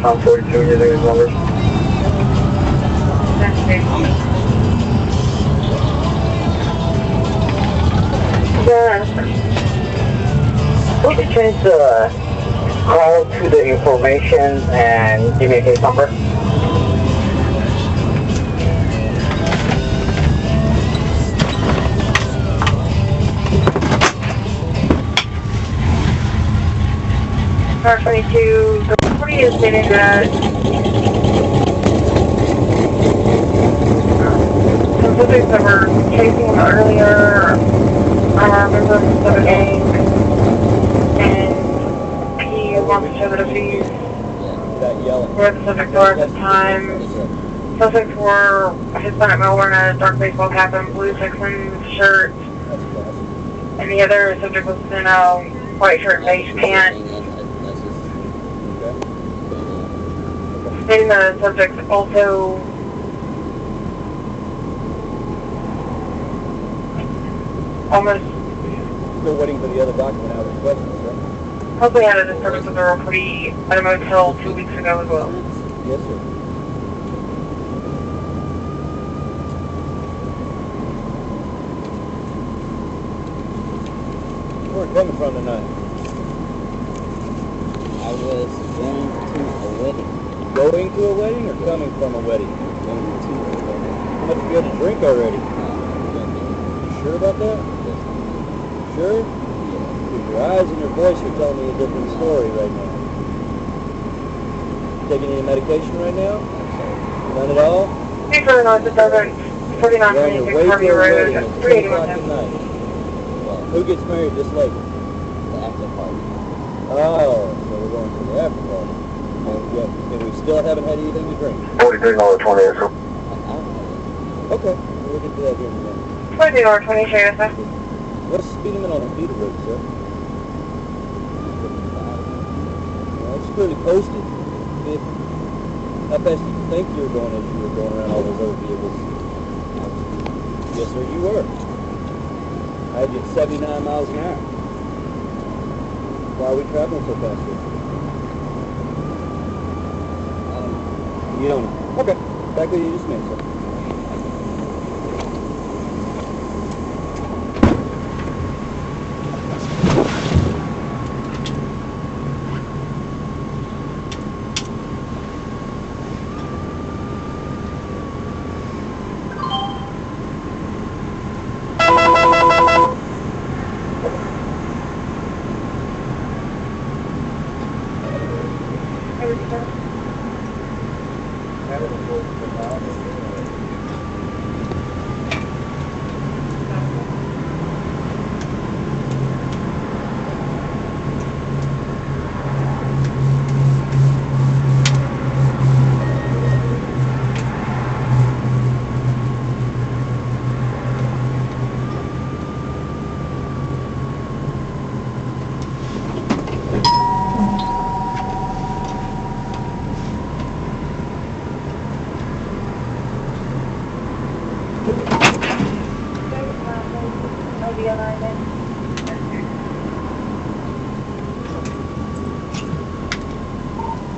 Tom 42 using his numbers. Can you change the call to the information and give me a case number? Car 22, the property is stating that some subjects that were chasing earlier are members of a gang, and he wants to show the defeat where the subjects were at the time. Subjects were a Hispanic male wearing a dark baseball cap and blue Texans shirt, and the other subject was in a white shirt and beige pants. Stating the subject also almost still waiting for the other document out of the questions, sir. probably had a disturbance of the property at a motel 2 weeks ago as well. Yes, sir. Where are you coming from tonight? I was going to a wedding. Going to a wedding or coming from a wedding? Going to a wedding. How much you got to drink already? You sure about that? Sure? Because your eyes and your voice are telling me a different story right now. Taking any medication right now? None at all? Thanks for the noise disturbance. 4926 Harvey Road, 381. Who gets married this late? The after party. Oh, so we're going to the after party. And we still haven't had anything to drink. 43.28, sir. Okay, we'll get to that here in a minute. 23.20, show you, sir. What's the speed limit on the feeder road, sir? It's clearly posted. 50. How fast did you think you were going as you were going around all those other vehicles? Yes, sir, you were. I had you at 79 miles an hour. Why are we traveling so fast here? You don't know. Okay. Back with you just a minute, sir.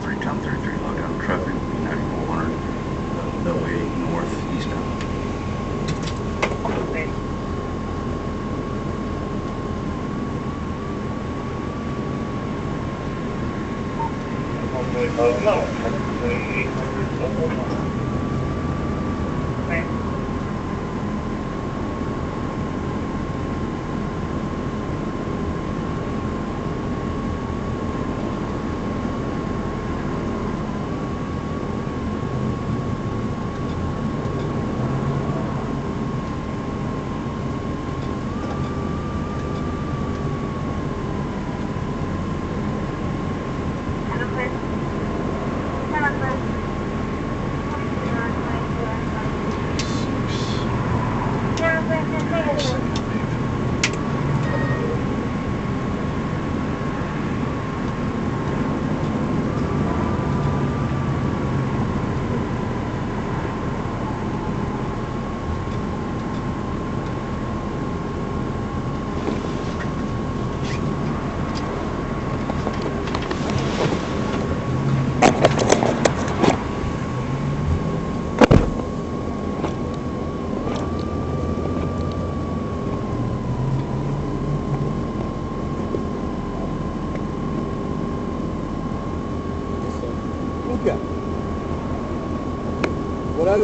Baytown 33 logout traffic, 9400, the way north eastbound.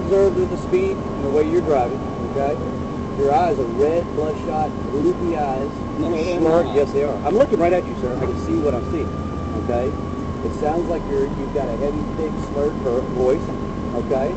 observed with the speed and the way you're driving, okay? Your eyes are red, bloodshot, loopy eyes. No, they're Smart. not. Yes, they are. I'm looking right at you, sir. I can see what I'm seeing, okay? It sounds like you've got a heavy, thick, slurred voice, okay?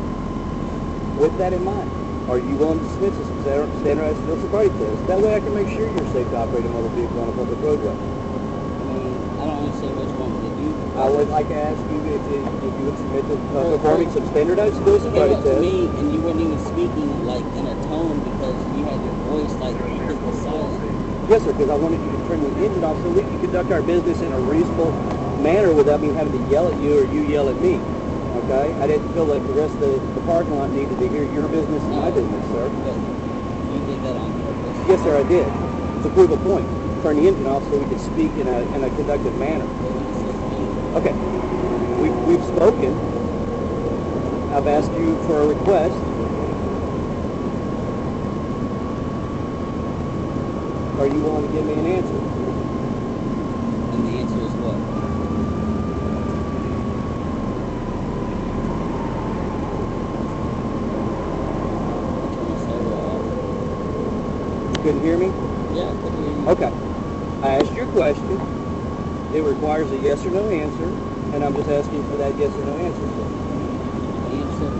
With that in mind, are you willing to submit to some standardized field sobriety tests? That way I can make sure you're safe to operate a motor vehicle on a public roadway. I don't understand what you want me to do. I would like to ask you if you would submit to performing some standardized field sobriety tests. Me, and you weren't even speaking like in a tone because you had your voice like it was silent. Yes, sir, because I wanted you to turn the engine off so we can conduct our business in a reasonable manner without me having to yell at you or you yell at me. Okay? I didn't feel like the rest of the parking lot needed to hear your business and my business, sir. But you did that on purpose. Yes, sir, I did. To prove a point. Turn the engine off so we could speak in a conductive manner. Okay. We've spoken. I've asked you for a request. Are you willing to give me an answer? And the answer is what? Couldn't hear me? Yeah, I could hear you. Okay. I asked you a question. It requires a yes or no answer, and I'm just asking for that yes or no answer. The answer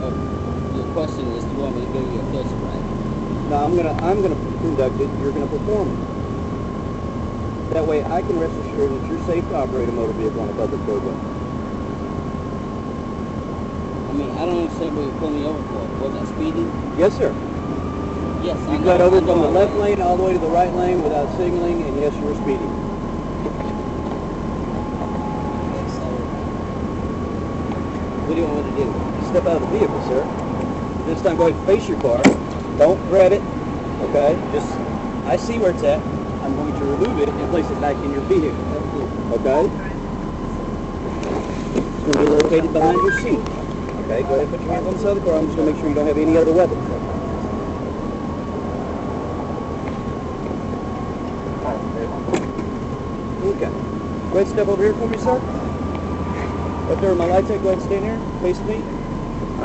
of your question is, do you want me to give you a field sobriety? No, I'm gonna conduct it. You're gonna perform it. That way, I can rest assured that you're safe to operate a motor vehicle on a public roadway. I mean, I don't understand what you're pulling me over for. Was I speeding? Yes, sir. Yes, I You know. got over I know from the I left was. lane all the way to the right lane without signaling, and yes, you were speeding. Okay, so, what do you want me to do? Step out of the vehicle, sir. This time, go ahead and face your car. Don't grab it. Okay? Just, I see where it's at. I'm going to remove it and place it back in your vehicle. Okay? It's going to be located behind your seat. Okay? Go ahead and put your hands on the side of the car. I'm just going to make sure you don't have any other weapons. Okay. Go ahead and step over here for me, sir. Right there where my light's at, go ahead and stand here. Face me.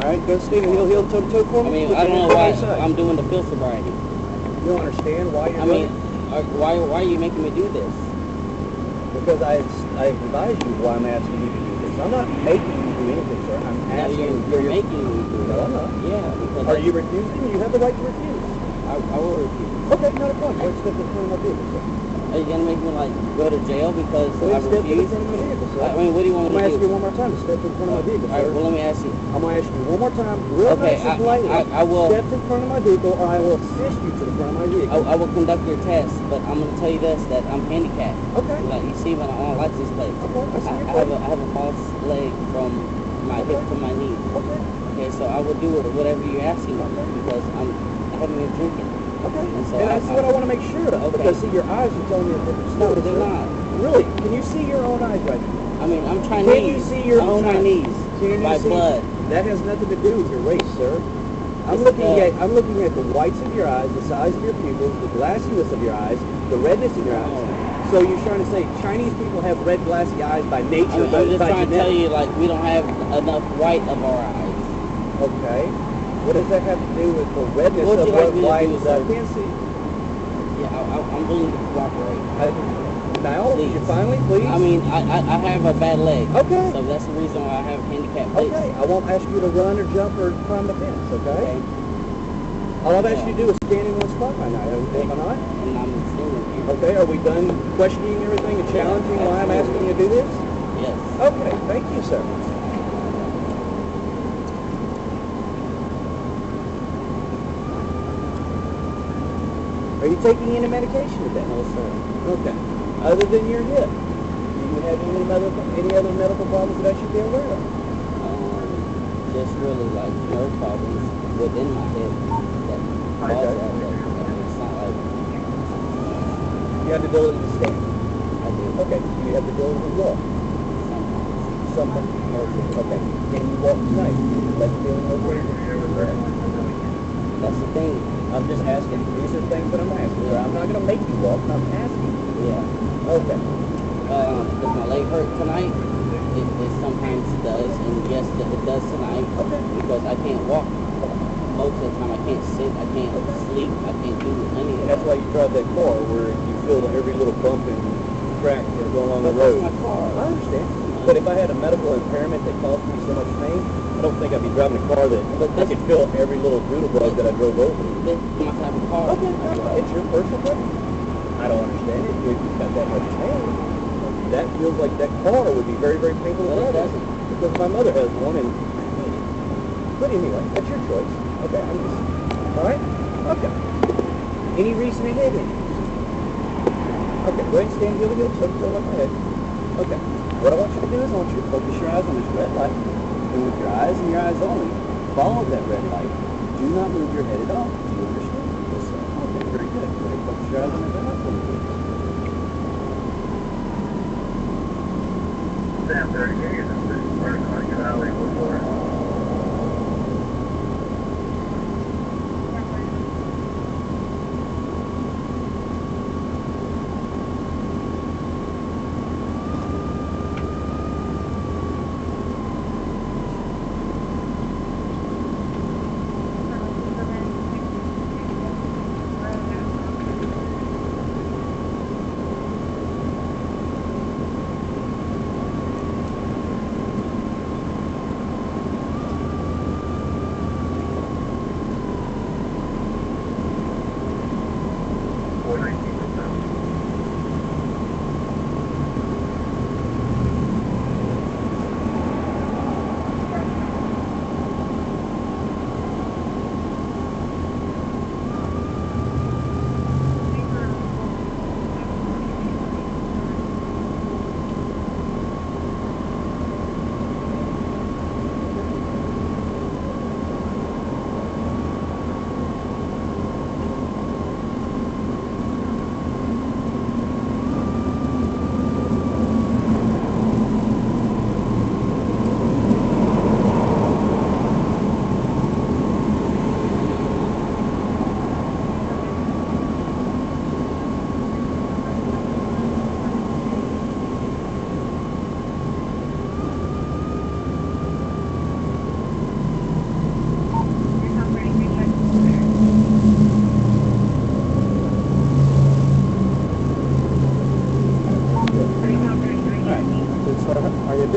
Alright, go stand heel toe to toe for me. I mean, Put I your don't hands know on why your side. I'm doing the field sobriety. You don't understand why you're I doing mean, why are you making me do this? it? Because I advised you why I'm asking you to do this. I'm not making you do anything, sir. I'm No, asking you're making me do No, this. I'm not. Yeah, because Are you refusing? You have the right to refuse. I will refuse. Okay, not a problem. Go ahead and step in front of my vehicle, sir. Are you gonna make me like go to jail because Go I ahead and step in refuse? front of my vehicle, sir. I mean, what do you want I'm me going to to ask you do? one more time to step in front of my vehicle, All right, sir. well, let me ask you. I'm going to ask you one more time, real Okay, nice and politely. I will. Step in front of my vehicle, or I will assist you to the front of my vehicle. I will conduct your test, but I'm gonna tell you this: that I'm handicapped. Okay. Like you see, when I'm on license plate, Okay, I see your I have a false leg from my hip to my knee. Okay. Okay, so I will do whatever you're asking me because I haven't been drinking. Okay. And so And that's what I want to make sure of. Okay. Because, see, your eyes are telling me a different No, story. they're sir. not. Really? Can you see your own eyes right now? I mean, I'm Chinese. Can you see your I'm own Chinese eyes? Can you by see? blood. That has nothing to do with your race, sir. I'm Yes, looking it does. at the whites of your eyes, the size of your pupils, the glassiness of your eyes, the redness in your eyes. So you're trying to say Chinese people have red glassy eyes by nature, I'm by just trying to tell genetics. you, like, we don't have enough white of our eyes. Okay. What does that have to do with the redness What would of you like what me to whites do, sir? can see? Yeah, I'm willing to cooperate. Now, Please. you finally, please. I mean, I have a bad leg. Okay. So that's the reason why I have handicapped legs. Okay, I won't ask you to run or jump or climb the fence, okay? Okay. All I've asked you to do is stand in one spot right now, am I not? And I'm standing here. Okay, are we done questioning everything and challenging why I'm asking you to do this? Yes. Okay, thank you, sir. Are you taking any medication today? No, sir. Okay. Other than your hip, do you have any other medical problems that I should be aware of? Just really like nerve problems within my head that cause Okay. that. But, it's not like You have the ability to stand. I do. Okay. Do you have the ability to walk? Something. Okay. Can you walk tonight? That's feeling okay? That's the thing. I'm just asking. These are things that I'm asking. I'm not going to make you walk. I'm asking. Yeah. Okay. Does my leg hurt tonight? it sometimes does, and yes, it does tonight. Okay. Because I can't walk most of the time. I can't sit. I can't sleep. I can't do anything. And that's why you drive that car where you feel every little bump and crack that's going along the road. That's my car. I understand. But if I had a medical impairment that caused me so much pain, I don't think I'd be driving a car that I could feel every little doodle bug that I drove over. This is my type of car. Okay, it's your personal preference. I don't understand it. If you've got that much pain, that feels like that car would be very, very painful to Well, it drive. doesn't. Because my mother has one, and but anyway, that's your choice. Okay, I'm just all right. Okay. Any reason to hit him? Okay, go ahead and stand here with your toe on my head. Okay. What I want you to do is I want you to focus your eyes on this red light, and with your eyes and your eyes only, follow that red light. Do not move your head at all. Do you understand? Yes, sir. Okay, very good. Go ahead and focus your eyes on that red light for me, please. Sam 38 is part of Carnegie Valley before.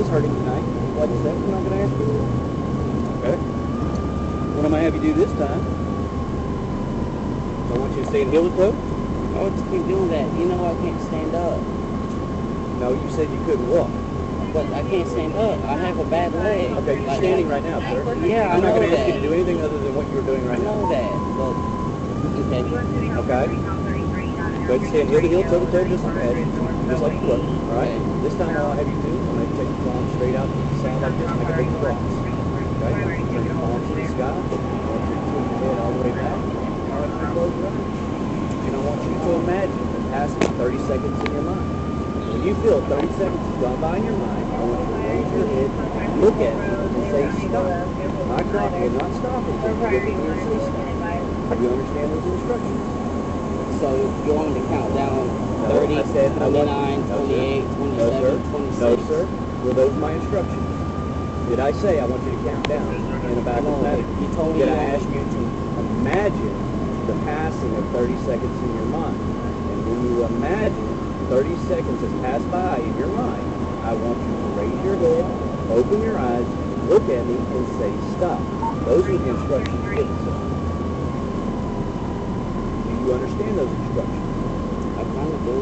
hurting tonight. What is that? I'm not going to ask you. Okay. What am I have you do this time? I want you to stay in heel to toe. I would just keep doing that. You know I can't stand up. No, you said you couldn't walk. But I can't stand up. I have a bad leg. Okay, you're standing right now, sir. Yeah, I'm not going to ask that. you to do anything other than what you're doing right now. I know that, but okay. Okay. Go ahead and stand heel to heel, toe to toe, just like that. Just like you were. All right. This time all I have you do is I'm going to take your palm straight out to the side like this, make a big cross. Okay. Turn your palms to the sky. I want you to put your head all the way back. All right, close your eyes. And I want you to imagine the passing 30 seconds in your mind. When you feel 30 seconds has gone by in your mind, I want you to raise your head, look at me, and say stop. My clock will not stop until you look at me and say stop. Do you understand those instructions? So you want me to count down 30, I said, 29, 28, 27, 26? No, sir. Were those my instructions? Did I say I want you to count down in a back of that? You told me. Did I ask you to imagine the passing of 30 seconds in your mind? And when you imagine 30 seconds has passed by in your mind, I want you to raise your head, open your eyes, look at me, and say stop. Those are the instructions given, sir. Do you understand those instructions? I kind of do.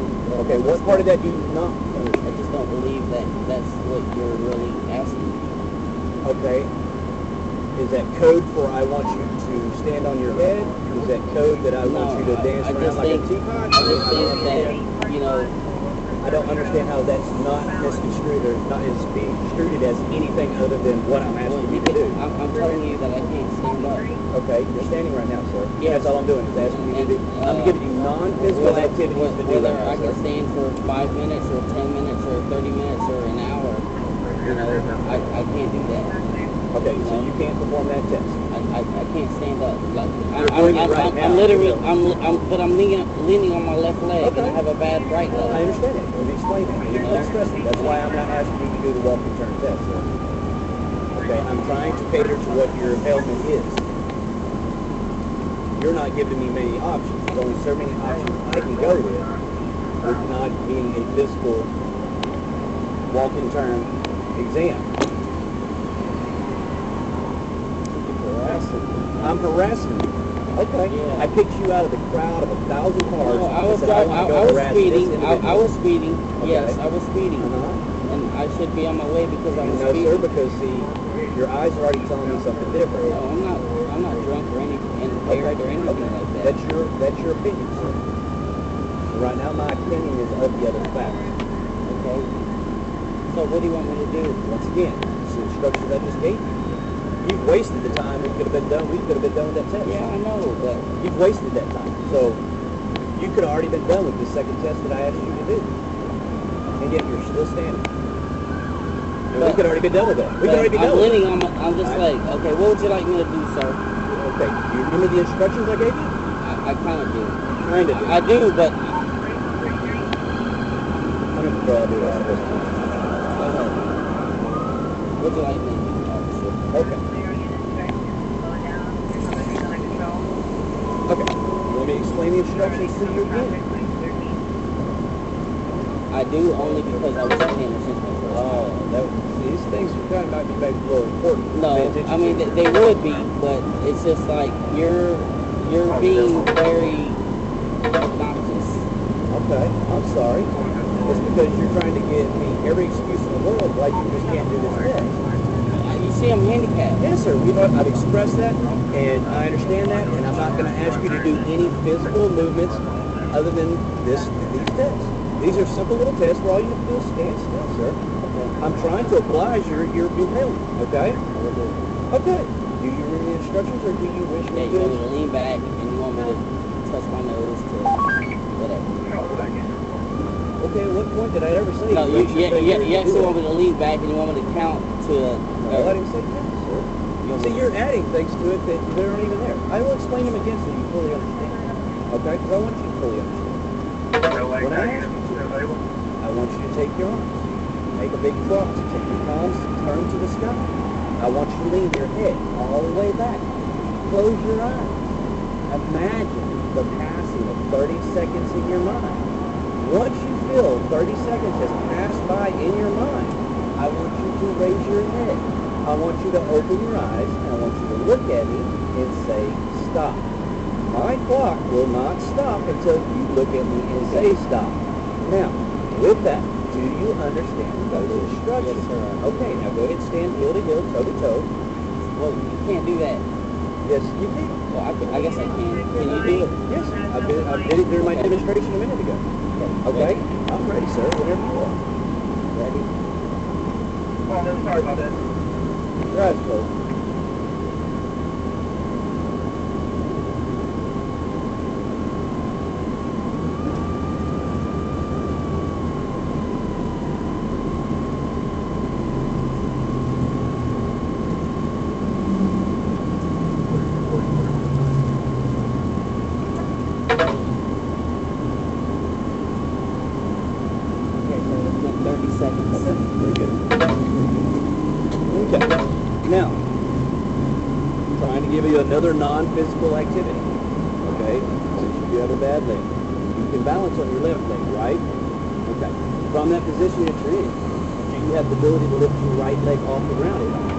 Okay, what part of that do you not understand? I just don't believe that that's what you're really asking. Okay. Is that code for I want you to stand on your head? Is that code that I want you to dance around like a teapot? I just think that, you know, I don't understand how that's not misconstrued or not is being construed as anything other than what I'm asking you to do. I'm telling you that I can't stand up. Okay, you're standing right now, sir. Yeah. That's all I'm doing is asking you to do. I'm giving you non-physical activities to do Whether right now, I can sir. stand for 5 minutes or 10 minutes or 30 minutes or an hour, you know, I can't do that. Okay, so you can't perform that test. I I can't stand up. Like, You're doing it right now. I'm literally, but I'm leaning on my left leg, Okay. and I have a bad right leg. I understand it. Let me explain it. Let me express it. That's why I'm not asking you to do the walk and turn test. Okay, I'm trying to cater to what your ailment is. You're not giving me many options. There's only so many options I can go with not being a physical walk and turn exam. I'm harassing you. Okay. Yeah. I picked you out of the crowd of 1,000 cars. No, I was speeding. I was speeding. Okay. Yes, I was speeding. And I should be on my way because I was No, speeding. sir, because see, your eyes are already telling me something different. No, I'm not drunk or anything, impaired or anything like that. That's your opinion, sir. So right now, my opinion is of the other fact. Okay. So what do you want me to do? Once again, it's the instructions I just gave you. You've wasted the time we could have been done. We could have been done with that test. Yeah, I know, but You've wasted that time. So you could have already been done with the second test that I asked you to do. And yet you're still standing. And we could have already been done with that. We could already be done with it. I'm leaning on this leg. Okay, what would you like me to do, sir? Okay, do you remember the instructions I gave you? I kind of do. Kind of do. I do, but I'm going to try to do what I'm supposed to do. what would you like me to do, officer? Okay. Okay. Let me explain the instructions to you again. I do only because I was paying attention to it. Oh, these things are kind of might be maybe a little important. No, Pay attention I mean to. they would be, but it's just like you're being very obnoxious. Okay, I'm sorry. It's because you're trying to give me every excuse in the world why you just can't do this test. You see, I'm handicapped. Yes, sir. I've expressed that, and I understand that, and I'm not going to ask you to do any physical movements other than these tests. These are simple little tests where all you have to do is stand still, sir. Okay. I'm trying to oblige your impairment, okay? Okay. Do you remember the instructions, or do you wish me Yeah, you want me to lean back, and you want me to touch my nose to whatever. Okay, at what point did I ever say? No, you actually want me to lean back, and you want me to count to... No, I didn't say that, sir. See, you're adding things to it that aren't even there. I will explain them again so you fully understand. Okay? Because I want you to fully understand. When I ask you to, I want you to take your arms, make a big cross, take your palms, turn to the sky. I want you to lean your head all the way back. Close your eyes. Imagine the passing of 30 seconds in your mind. Once you feel 30 seconds has passed by in your mind, I want you to raise your head. I want you to open your eyes, and I want you to look at me and say, stop. My clock will not stop until you look at me and say stop. Now, with that, do you understand those instructions? Yes, sir. Okay, now go ahead and stand heel to heel, toe to toe. Well, you can't do that. Yes, you can. Well, I guess I can. Can you do it? Yes, I did it during my demonstration a minute ago. Okay? I'm ready, sir, whenever you are. Ready? Oh, no, sorry about that. Your eyes closed. Okay, so it's been 30 seconds. Very good. Okay. Now, trying to give you another non-physical activity. Okay? Since you do have a bad leg. You can balance on your left leg, right? Okay. From that position that you're in, do you have the ability to lift your right leg off the ground at all? I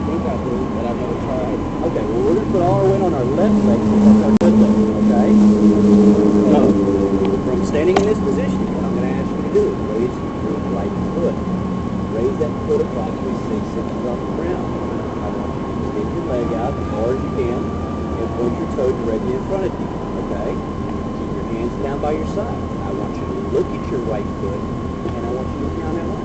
think I do, but I've never tried. Okay, well, we're going to put all our weight on our left leg, so that's our good leg, okay? So, from standing in this position, what I'm going to ask you to do is raise your right foot. Raise that foot approximately 6 inches off the ground. I want you to stick your leg out as far as you can and point your toe directly in front of you, okay? Keep your hands down by your side. I want you to look at your right foot, and I want you to count it on.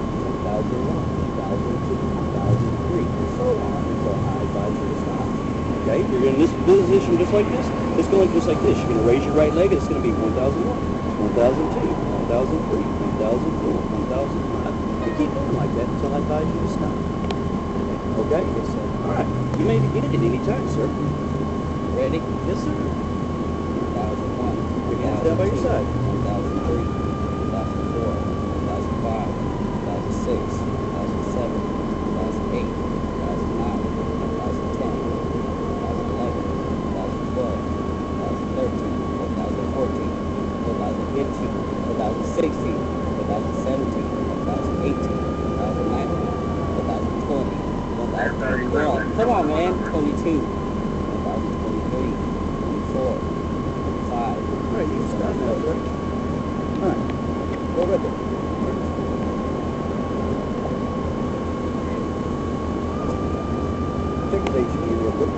1,001, 1,002, 1,003, and so on until I advise you to stop. Okay? You're in this position just like this. It's going just like this. You're going to raise your right leg, and it's going to be 1,001, 1,002, 1,003, 1,004, 1,005. You keep going like that until I advise you to stop. Okay? Yes, sir. All right. You may begin at any time, sir. Ready? Yes, sir. 2001. Your hands down by your side. 2003. 2004. 2005. 2006. 2007. 2008. 2009. 2010. 2011. 2012. 2013. 2014. 2015. 2016. 2017. 2018. 2019. 2020. 2021. Come on, man. 22. 2023. 24. 25. All right, you can start now, sir. All right. Go right there. Take the date sheet real quick.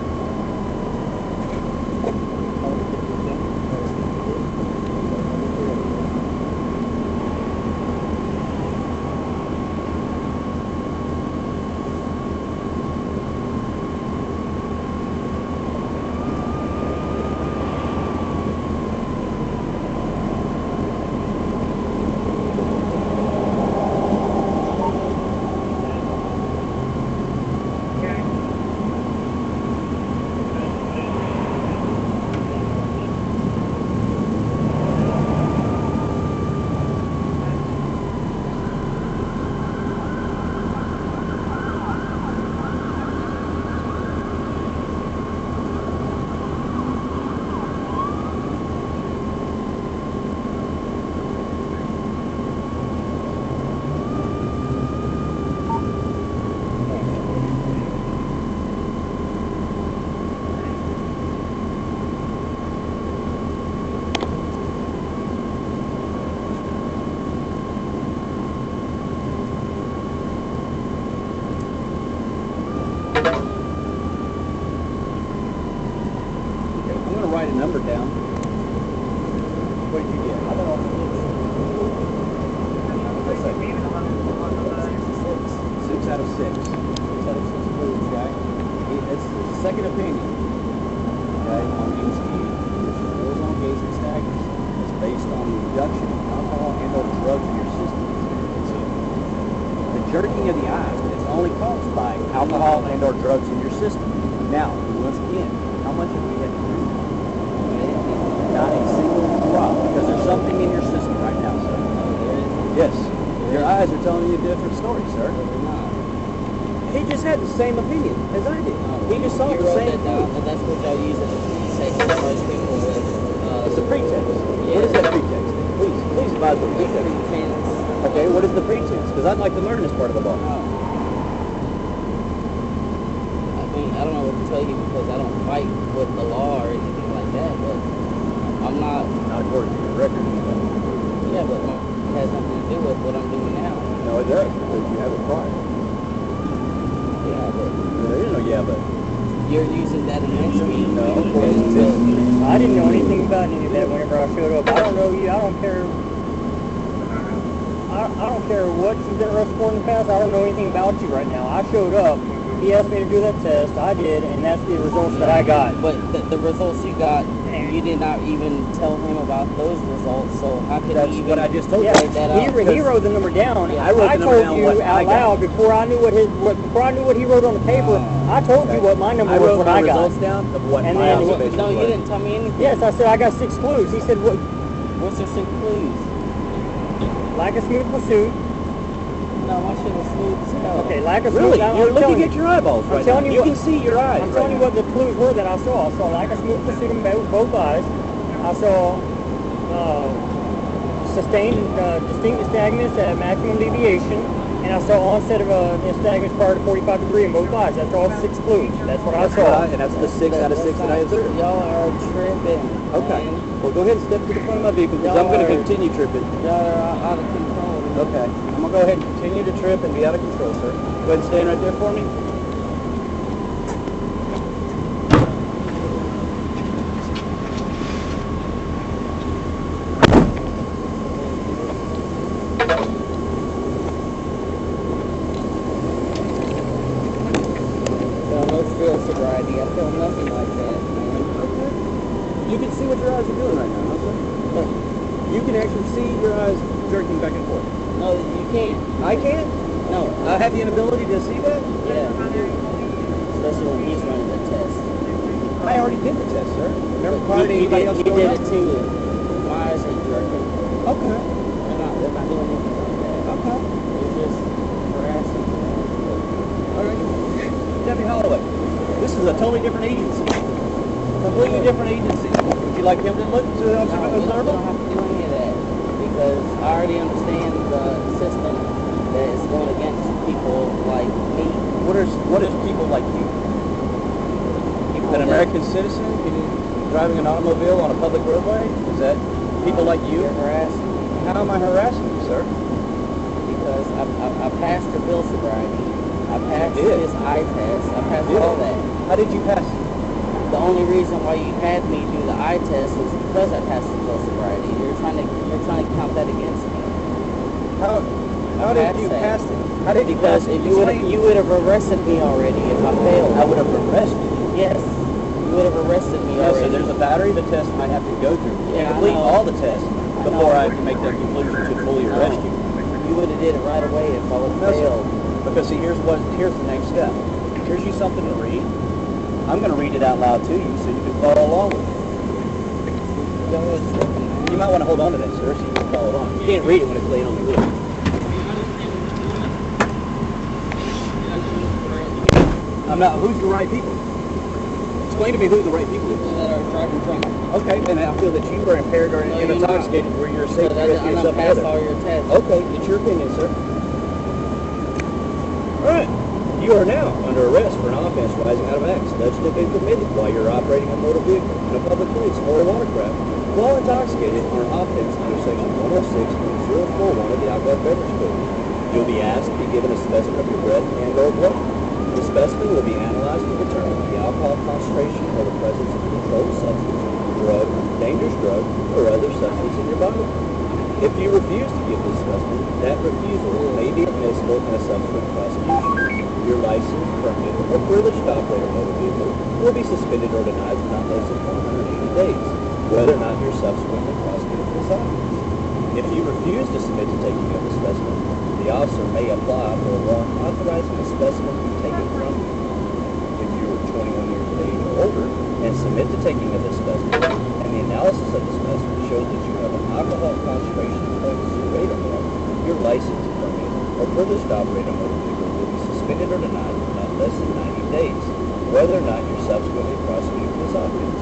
Write a number down. What did you get? I don't know. 6 out of 6. 6 out of 6 clues, okay? It's the second opinion, okay, on MSP, which is horizontal glazey stagnance. It's based on the reduction of alcohol and or drugs in your system. The jerking of the eyes is only caused by alcohol and or drugs in your system. Now, once again, how much have we had to drink? Not a single drop, because there's something in your system right now, sir. Yes. Your eyes are telling you a different story, sir. He just had the same opinion as I did. He just saw the same thing. But that's what y'all use as a say to most people with. It's a pretext. Yeah. What is that pretext? Please advise the pretext. Okay, what is the pretext? Because I'd like to learn this part of the law. I mean, I don't know what to tell you because I don't fight with the law or anything like that, but I'm not according to your record. Yeah, but it has nothing to do with what I'm doing now. No, it does, because you have a prior. Yeah, but There is no yeah, but. You're using that against me? No. I didn't know anything about any of that whenever I showed up. I don't know you. I don't care. I don't care what you've been arrested for in the past. I don't know anything about you right now. I showed up. He asked me to do that test. I did, and that's the results that I got. But the results you got, you did not even tell him about those results. So how could That's he even what I just told you. Yeah, that he wrote the number down. Yeah, I told you out loud before I knew before I knew what he wrote on the paper. I told you what my number was, what I got. Results down of what And my then- observation No, you was. didn't tell me anything. Yes, I said I got 6 clues. He said, "What? What's your 6 clues? Lack of smooth pursuit." No, my shit was smooth as hell. Okay, lack of Really? smooth. I'm You're telling looking you. at your eyeballs I'm right telling now. you You what- can see your eyes I'm right telling you now. what the clues were that I saw. I saw lack of smooth pursuit in both eyes. I saw sustained distinct nystagmus at maximum deviation, and I saw onset of nystagmus prior to 45 degree in both eyes. That's all 6 clues. That's what I saw. And that's the 6 out of 6 that I observed. Y'all are tripping. Okay. Man. Well, go ahead and step to the front of my vehicle because Y'all I'm going to are- continue tripping. Y'all are out of control. Okay. I'm going to go ahead and continue to trip and be out of control, sir. Go ahead and stand right there for me. No field sobriety. I feel nothing like that, man. Okay. You can see what your eyes are doing right now, huh, sir? You can actually see your eyes jerking back and forth. No, you can't. I can't? No. I have the inability to see that? Yeah. especially when he's running the test. I already did the test, sir. Remember prior to He anybody else did going it up? too. Why isn't he working? Okay. They're not doing anything like that. Okay. They're just harassing. All right. Deputy Holloway, this is a totally different agency. Completely different agency. Would you like him to look to the No, we don't observer? have to do any of that because I already understand the system that is going against people like me. What is people like you? An American citizen driving an automobile on a public roadway? Is that people like you? You're harassing. How am I harassing you, sir? Because I passed the bill sobriety. I passed You did? this eye test. I passed You did? all that. How did you pass it? The only reason why you had me do the eye test was because I passed the bill sobriety. You're trying to count that against me. How did you pass it? How did you Because pass it? if you would have arrested me already if I failed. I would have arrested you. Yes, you would have arrested me No, already. so there's a battery of the tests I have to go through. Yeah, I complete know. all the tests before I can make the conclusion to fully arrest you. You would have did it right away if I would have No, sir. failed. Because see, here's the next step. Here's you something to read. I'm going to read it out loud to you so you can follow along with it. You might want to hold on to that, sir, so you can follow along. You can't read it when it's laying on the wheel. I'm not. Who's the right people? Explain to me who the right people is. That are driving drunk. Okay, then I feel that you were impaired or No, you're intoxicated where you're safe to I'm risk not yourself passed together. all your tests. Okay, it's your opinion, sir. All right. You are now under arrest for an offense arising out of acts alleged to have been committed while you're operating a motor vehicle in a public place or a watercraft while intoxicated on an offense under section 106.041 of the Alcoholic Beverage Code. You'll be asked to be given a specimen of your breath and/or blood. The specimen will be analyzed to determine the alcohol concentration or the presence of a controlled substance, drug, dangerous drug, or other substance in your body. If you refuse to give this specimen, that refusal may be admissible in a subsequent prosecution. Your license, permit, or privilege to operate a motor vehicle will be suspended or denied for not less than 180 days, whether or not you're subsequently prosecuted for this offense. If you refuse to submit to taking of the specimen, the officer may apply for a warrant authorizing the specimen to be taken from you. If you are 21 years of age or older and submit to taking of the specimen, and the analysis of the specimen shows that you have an alcohol concentration of 0.08 or more, your license, permit, or privilege to operate a motor vehicle will be suspended or denied for not less than 90 days, whether or not you're subsequently prosecuted for this offense.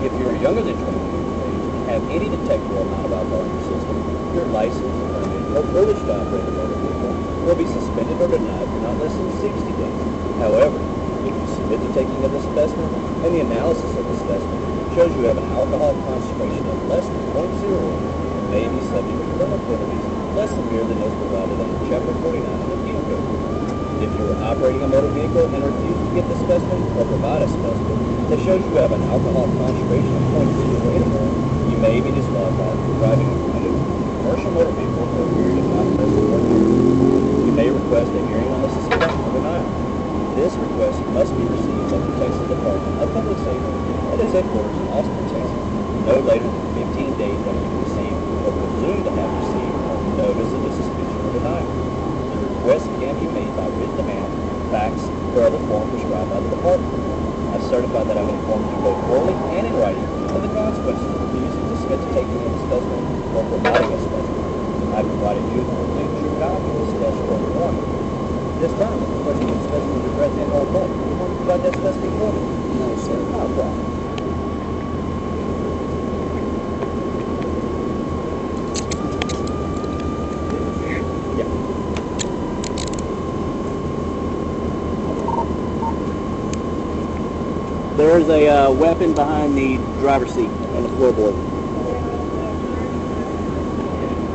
If you're younger than 21 years of age and have any detectable amount of alcohol in your system, your license, permit, or privilege to operate a motor vehicle will be suspended or denied for not less than 60 days. However, if you submit to taking of the specimen and the analysis of the specimen shows you have an alcohol concentration of less than 0.01, you may be subject to criminal penalties less severe than those provided under Chapter 49 of the Penal Code. If you are operating a motor vehicle and refuse to get the specimen or provide a specimen that shows you have an alcohol concentration of 0.08 or more, you may be disqualified from driving a commercial motor vehicle for a period of not less than 1 year. You may request a hearing on the suspension or denial. This request must be received by the Texas Department of Public Safety at its headquarters in Austin, Texas, no later than 15 days after you receive or presumed to have received notice of the suspension or denial. The request can be made by written demand, fax, or other form prescribed by the department. I certify that I have informed you both orally and in writing of the consequences of refusing to submit to taking in a specimen or providing a specimen. I provided you with a complete and true copy of the statutory warrant. This time, I'm requesting a specimen of your breath and or blood. You want to provide that specimen for me? No, sir. Not a problem. There's a weapon behind the driver's seat on the floorboard.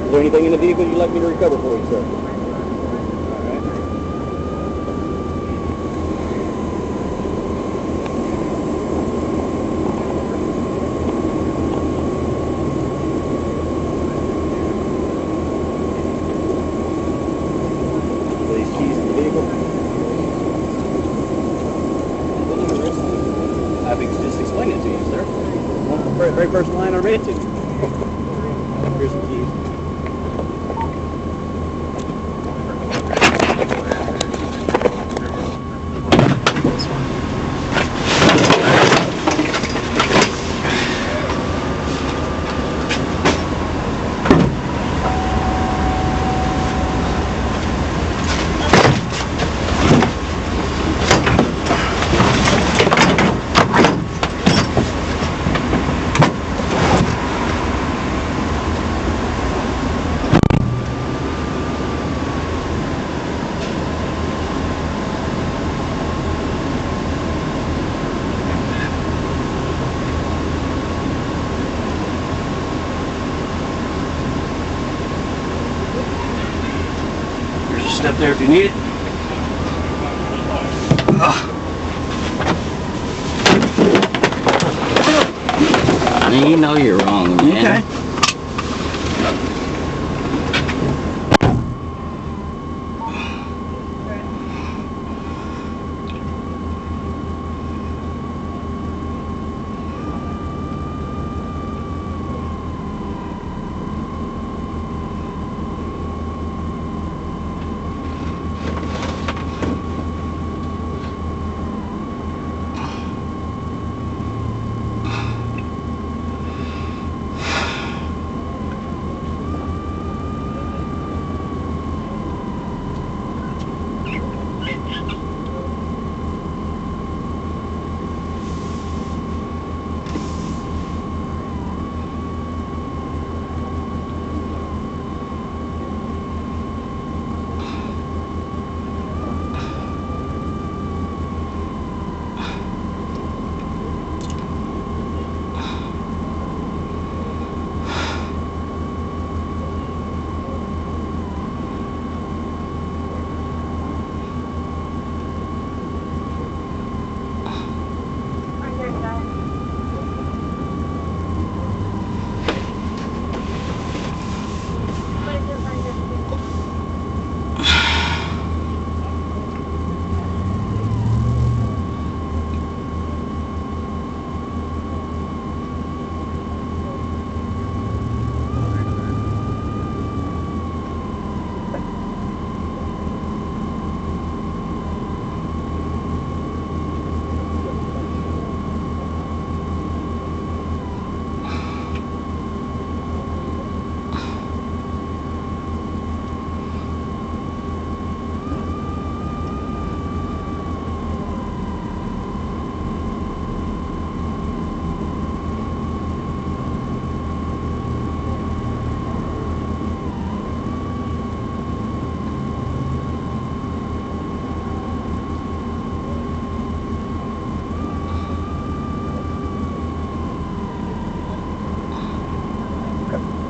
Is there anything in the vehicle you'd like me to recover for you, sir? All right. Are these keys in the vehicle? I've just explained it to you, sir. The very first line I read to you. Here's the keys. up there if you need it. I mean, you know you're wrong, man. Okay.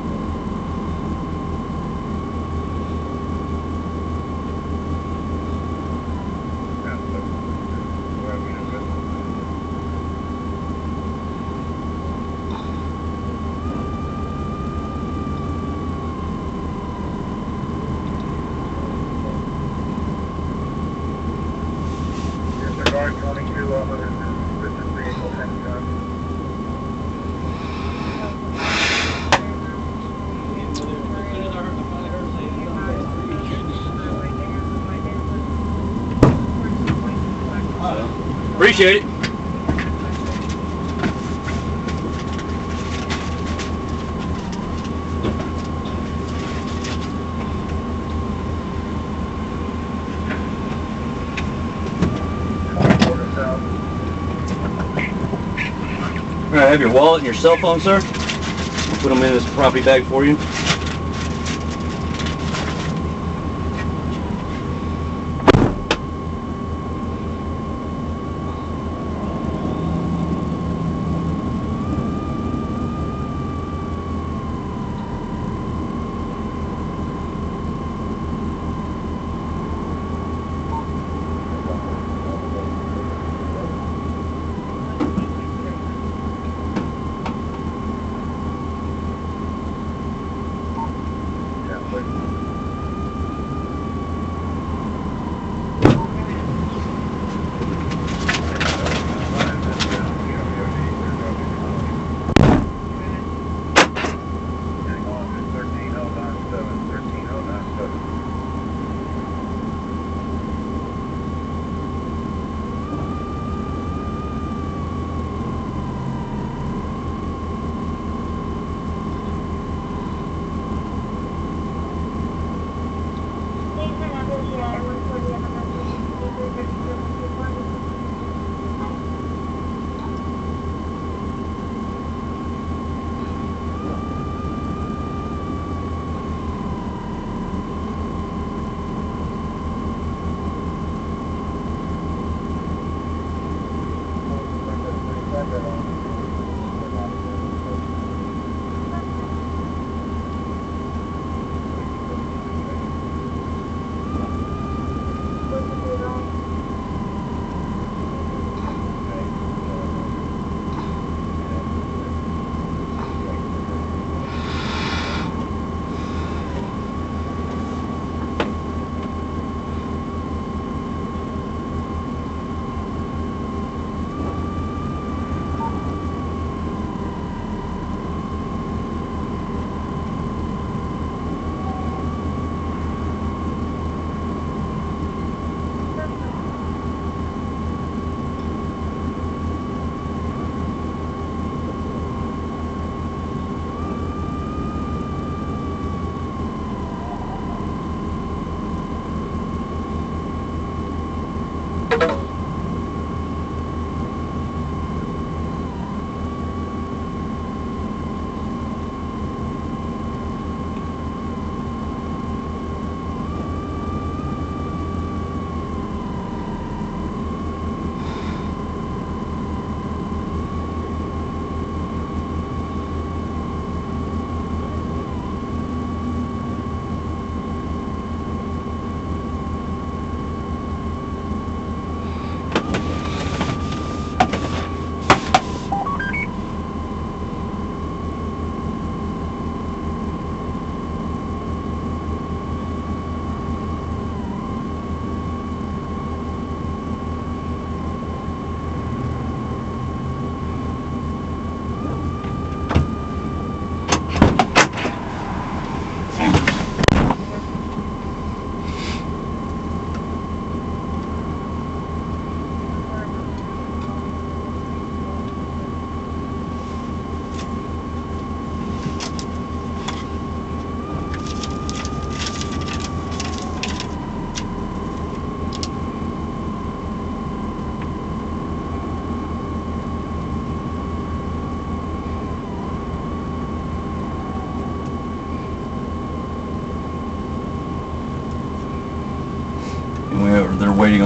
Appreciate it. All right, I have your wallet and your cell phone, sir. I'll put them in this property bag for you.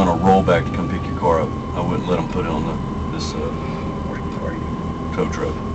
on a rollback to come pick your car up. I wouldn't let them put it on this tow truck.